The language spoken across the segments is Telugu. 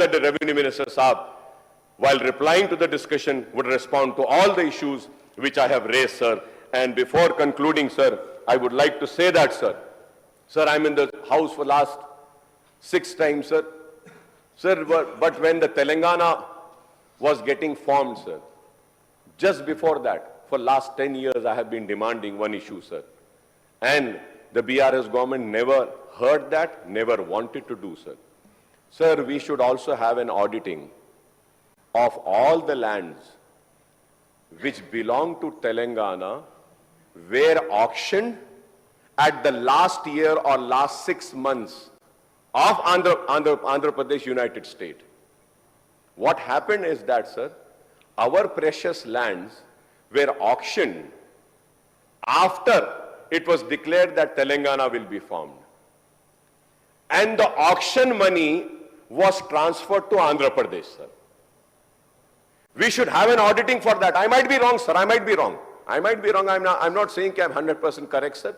that the Revenue Minister Saab, while replying to the discussion, would respond to all the issues which I have raised, sir. And before concluding, sir, I would like to say that, sir, I'm in the House for last 6 times, sir. Sir, but when the Telangana was getting formed, sir, just before that, for last 10 years, I have been demanding one issue, sir. And the BRS government never heard that, never wanted to do, sir. Sir, we should also have an auditing of all the lands which belong to Telangana were auctioned at the last year or last 6 months of Andhra Pradesh United State. What happened is that, sir, our precious lands were auctioned after it was declared that Telangana will be formed. And the auction money was transferred to Andhra Pradesh, sir. We should have an auditing for that. I might be wrong, sir. I might be wrong. I'm not saying I'm 100% correct, sir.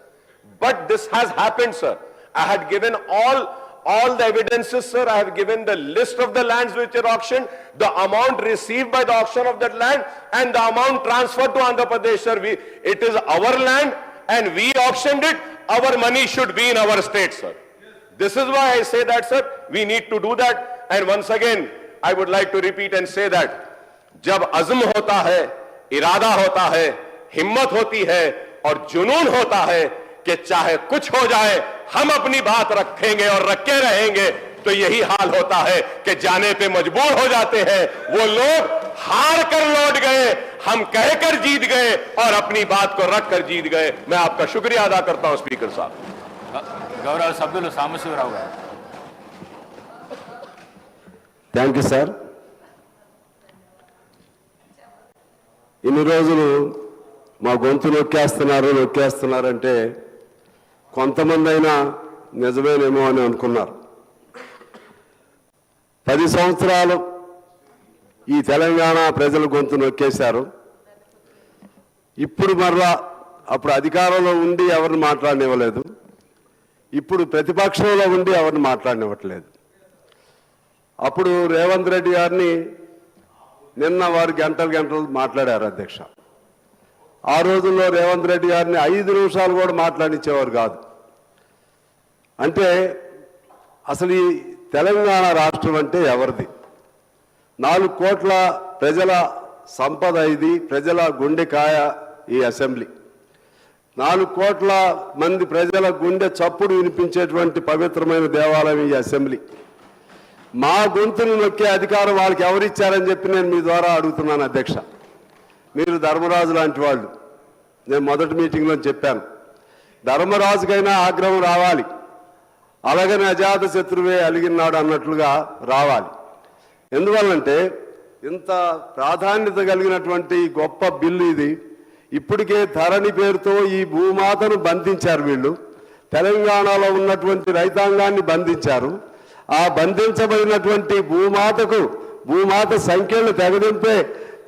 But this has happened, sir. I had given all the evidences, sir. I have given the list of the lands which are auctioned, the amount received by the auction of that land, and the amount transferred to Andhra Pradesh, sir. It is our land, and we auctioned it. Our money should be in our state, sir. This is why I say that, sir. We need to do that. And once again, I would like to repeat and say that, जब अज़्म होता है, इरादा होता है, हिम्मत होती है और जुनून होता है कि चाहे कुछ हो जाए, हम अपनी बात रखेंगे और रखे रहेंगे, तो यही हाल होता है कि जाने पे मजबूर हो जाते हैं। वो लोग हार कर लौट गए, हम कहकर जीत गए और अपनी बात को रख कर जीत गए। मैं आपका शुक्रिया अदा करता हूं स्पीकर साहब। गौरव सभ्युలు సాంబశివరావు గారు। Thank you sir. ఇన్ని రోజులు మా గొంతు నొక్కేస్తున్నారంటే కొంతమంది అయినా నిజమేనేమో అని అనుకున్నారు। 10 సంవత్సరాలు ఈ తెలంగాణ ప్రజల గొంతు నొక్కేశారు। ఇప్పుడు మరలా అప్పుడు అధికారంలో ఉండి ఎవరిని మాట్లాడనివ్వలేదు, ఇప్పుడు ప్రతిపక్షంలో ఉండి ఎవరిని మాట్లాడనివ్వట్లేదు। అప్పుడు రేవంత్ రెడ్డి గారిని నిన్న వారు గంటలు మాట్లాడారు అధ్యక్ష। ఆ రోజుల్లో రేవంత్ రెడ్డి గారిని 5 నిమిషాలు కూడా మాట్లాడించేవారు కాదు। అంటే అసలు ఈ తెలంగాణ రాష్ట్రం అంటే ఎవరిది? 4 కోట్ల ప్రజల సంపద ఇది, ప్రజల గుండెకాయ ఈ అసెంబ్లీ। 4 కోట్ల మంది ప్రజల గుండె చప్పుడు వినిపించేటువంటి పవిత్రమైన దేవాలయం ఈ అసెంబ్లీ। మా గొంతును నొక్కే అధికారం వాళ్ళకి ఎవరిచ్చారని చెప్పి నేను మీ ద్వారా అడుగుతున్నాను అధ్యక్ష। మీరు ధర్మరాజు లాంటి వాళ్ళు, నేను మొదటి మీటింగ్లో చెప్పాను, ధర్మరాజుకైనా ఆగ్రహం రావాలి, అలాగని అజాత శత్రువే అలిగినాడు అన్నట్లుగా రావాలి। ఎందువల్లంటే ఇంత ప్రాధాన్యత కలిగినటువంటి గొప్ప బిల్లు ఇది। ఇప్పటికే ధరణి పేరుతో ఈ భూమాతను బంధించారు వీళ్ళు, తెలంగాణలో ఉన్నటువంటి రైతాంగాన్ని బంధించారు। ఆ బంధించబడినటువంటి భూమాత సంఖ్యలను తెగదింపే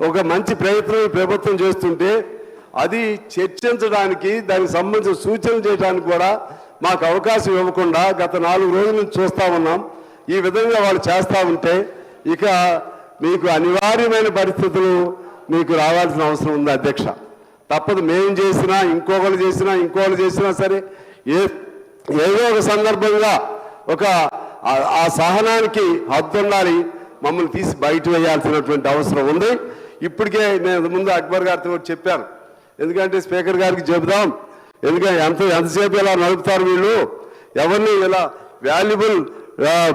ఒక మంచి ప్రయత్నం ప్రభుత్వం చేస్తుంటే అది చర్చించడానికి, దానికి సంబంధించిన సూచనలు చేయడానికి కూడా మాకు అవకాశం ఇవ్వకుండా గత 4 రోజుల నుంచి చూస్తూ ఉన్నాం। ఈ విధంగా వాళ్ళు చేస్తూ ఉంటే ఇక మీకు అనివార్యమైన పరిస్థితులు మీకు రావాల్సిన అవసరం ఉంది అధ్యక్ష। తప్పదు, మేము చేసినా ఇంకొకరు చేసినా సరే ఏదో ఒక సందర్భంగా ఆ సహనానికి హద్దు ఉండాలి, మమ్మల్ని తీసి బయట వేయాల్సినటువంటి అవసరం ఉంది। ఇప్పటికే నేను ముందు అక్బర్ గారితో కూడా చెప్పాను, ఎందుకంటే స్పీకర్ గారికి చెబుదాం, ఎందుకంటే ఎంతసేపు ఇలా నడుపుతారు వీళ్ళు, ఎవరిని ఇలా వాల్యుబుల్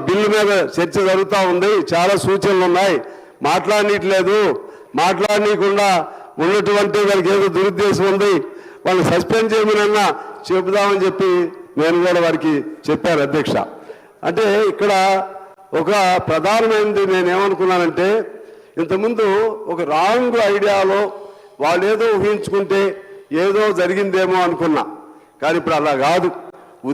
బిల్లు మీద చర్చ జరుగుతూ ఉంది, చాలా సూచనలు ఉన్నాయి, మాట్లాడనీయకుండా ఉన్నటువంటి వాళ్ళకి ఏదో దురుద్దేశం ఉంది, వాళ్ళని సస్పెండ్ చేయమనన్నా చెబుదామని చెప్పి నేను కూడా వారికి చెప్పాను అధ్యక్ష। అంటే ఇక్కడ ఒక ప్రధానమైనది నేనేమనుకున్నానంటే, ఇంతకుముందు ఒక రాంగ్ ఐడియాలో వాళ్ళు ఏదో ఊహించుకుంటే ఏదో జరిగిందేమో అనుకున్నా, కానీ ఇప్పుడు అలా కాదు।